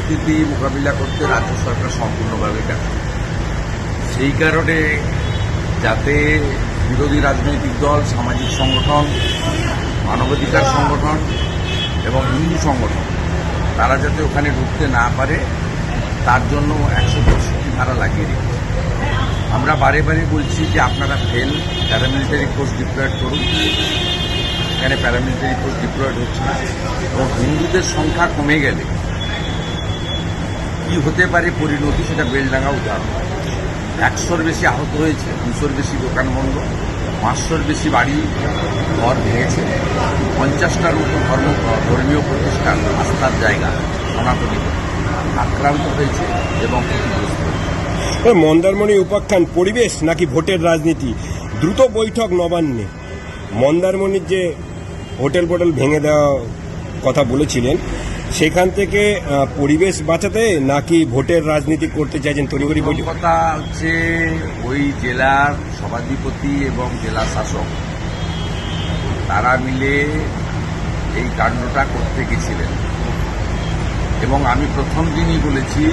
পরিস্থিতি মোকাবিলা করতে রাজ্য সরকার সম্পূর্ণভাবে ব্যর্থ। সেই কারণে যাতে বিরোধী রাজনৈতিক দল, সামাজিক সংগঠন, মানবাধিকার সংগঠন এবং হিন্দু সংগঠন তারা যাতে ওখানে ঢুকতে না পারে তার জন্য 165 ধারা লাগিয়ে রেখেছে। আমরা বারে বারে বলছি যে আপনারা প্যারামিলিটারি ফোর্স ডিপ্লয়েড করুন। এখানে প্যারামিলিটারি ফোর্স ডিপ্লয়েড হচ্ছে না এবং হিন্দুদের সংখ্যা কমে গেলে কি হতে পারে পরিণতি, সেটা বেলডাঙ্গা উদাহরণ। 100-র বেশি আহত হয়েছে, 200-র বেশি দোকান বন্ধ, 500-র বেশি বাড়ি ঘর ভেঙেছে, 50টার মতো ধর্মীয় প্রতিষ্ঠান, আস্থার জায়গা সনাতনী আক্রান্ত হয়েছে এবং ক্ষতিগ্রস্ত হয়েছে। মন্দারমণি উপাখ্যান পরিবেশ নাকি ভোটের রাজনীতি, দ্রুত বৈঠক নবান্নে। মন্দারমণির যে হোটেল ভেঙে দেওয়া কথা বলেছিলেন, সেখান থেকে পরিবেশ বাঁচাতে নাকি ভোটের রাজনীতি করতে চাইছেন তড়িঘড়ি বৈঠক? কথা হচ্ছে ওই জেলার সভাধিপতি এবং জেলা শাসক তারা মিলে এই কাণ্ডটা করতে গেছিলেন এবং আমি প্রথম দিনই বলেছি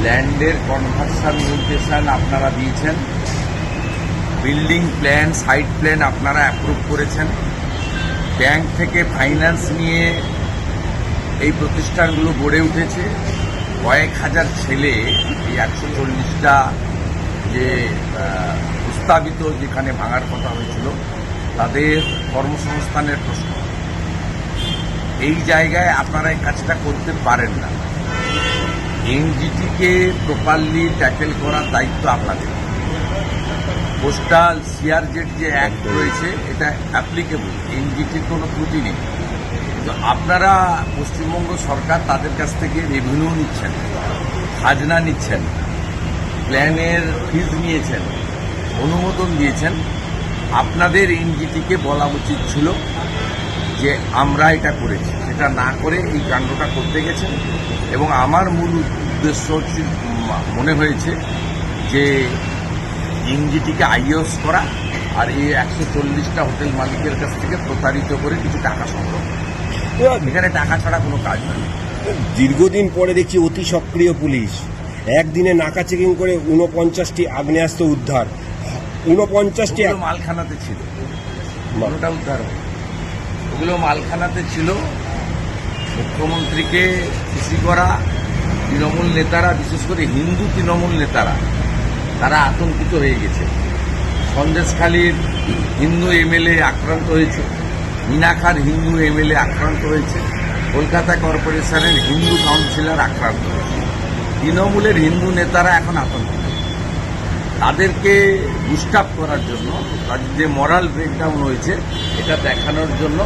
ল্যান্ডের কনভার্সন নিউট্রেশন আপনারা দিয়েছেন, বিল্ডিং প্ল্যান, সাইট প্ল্যান আপনারা অ্যাপ্রুভ করেছেন, ব্যাংক থেকে ফাইন্যান্স নিয়ে এই প্রতিষ্ঠানগুলো গড়ে উঠেছে। কয়েক হাজার ছেলে এই 140টা যে প্রস্তাবিত যেখানে ভাঙার কথা হয়েছিল তাদের কর্মসংস্থানের প্রশ্ন। এই জায়গায় আপনারা এই কাজটা করতে পারেন না। এনজিটিকে প্রপারলি ট্যাকেল করার দায়িত্ব আপনাদের। পোস্টাল সিআরজেড যে অ্যাক্ট রয়েছে এটা অ্যাপ্লিকেবল, এনজিটির কোনো ত্রুটি নেই। কিন্তু আপনারা পশ্চিমবঙ্গ সরকার তাদের কাছ থেকে রেভিনিউ নিচ্ছেন, খাজনা নিচ্ছেন, প্ল্যানের ফিজ নিয়েছেন, অনুমোদন দিয়েছেন। আপনাদের এনজিটিকে বলা উচিত ছিল যে আমরা এটা করেছি, সেটা না করে এই কাণ্ডটা করতে গেছেন। এবং আমার মূল উদ্দেশ্য মনে হয়েছে যে এনজিটিকে আইওস করা আর এই 140টা হোটেল মালিকের কাছ থেকে প্রতারিত করে কিছু টাকা সংগ্রহ। এখানে টাকা ছাড়া কোনো কাজ নেই। দীর্ঘদিন পরে দেখছি অতি সক্রিয় পুলিশ, একদিনে নাকা চেকিং করে 49টি আগ্নেয়াস্ত্র উদ্ধার। 49টি মালখানাতে ছিল, কোনোটা উদ্ধার হয়, ওগুলো মালখানাতে ছিল। মুখ্যমন্ত্রীকে খুশি করা তৃণমূল নেতারা, বিশেষ করে হিন্দু তৃণমূল নেতারা, তারা আতঙ্কিত হয়ে গেছে। সন্দেশখালীর হিন্দু এমএলএ আক্রান্ত হয়েছে, মিনাখার হিন্দু এমএলএ আক্রান্ত হয়েছে, কলকাতা কর্পোরেশনের হিন্দু কাউন্সিলর আক্রান্ত হয়েছে। তৃণমূলের হিন্দু নেতারা এখন আতঙ্কিত। তাদেরকে বুস্টাপ করার জন্য, তাদের যে মরাল ব্রেকডাউন হয়েছে এটা দেখানোর জন্য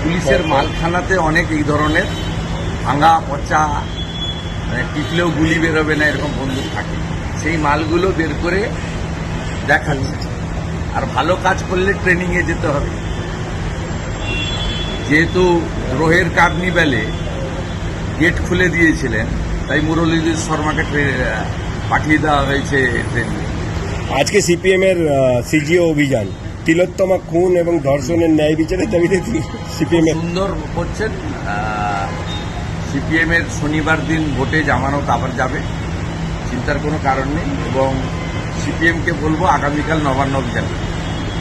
পুলিশের মালখানাতে অনেক এই ধরনের ভাঙা পচা, টিপলেও গুলি বেরোবে না এরকম বন্দুক থাকে। সেই মালগুলো বের করে দেখাচ্ছে। আর ভালো কাজ করলে ট্রেনিংয়ে যেতে হবে। যেহেতু দ্রোহের কার্নিভ্যালে গেট খুলে দিয়েছিলেন, তাই মুরলীধর শর্মাকে পাঠিয়ে দেওয়া হয়েছে ট্রেনিং। আজকে সিপিএম এর সিজিও অভিযান, তিলোত্তমা খুন এবং ধর্ষণের ন্যায় বিচারের দাবিতে সিপিএম সুন্দর করছেন। সিপিএম এর শনিবার দিন ভোটে জামানত আবার যাবে, চিন্তার কোনো কারণ নেই। এবং সিপিএমকে বলবো আগামীকাল নবান্ন অভিযান।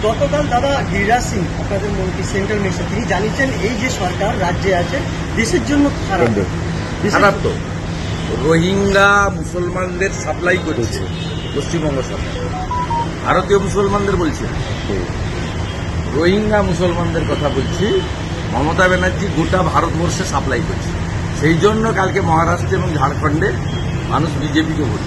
গতকাল দাদা গিরিরাজ সিং, আপনাদের মন্ত্রী, সেন্ট্রাল মিনিস্টার, তিনি জানিয়েছেন এই যে সরকার রাজ্যে আছে দেশের জন্য খারাপ। তো রোহিঙ্গা মুসলমানদের সাপ্লাই করছে পশ্চিমবঙ্গ সরকার, ভারতীয় মুসলমানদের বলছে, রোহিঙ্গা মুসলমানদের কথা বলছি। মমতা ব্যানার্জি গোটা ভারতবর্ষে সাপ্লাই করছে। সেই জন্য কালকে মহারাষ্ট্র এবং ঝাড়খণ্ডে মানুষ বিজেপিকে ভোট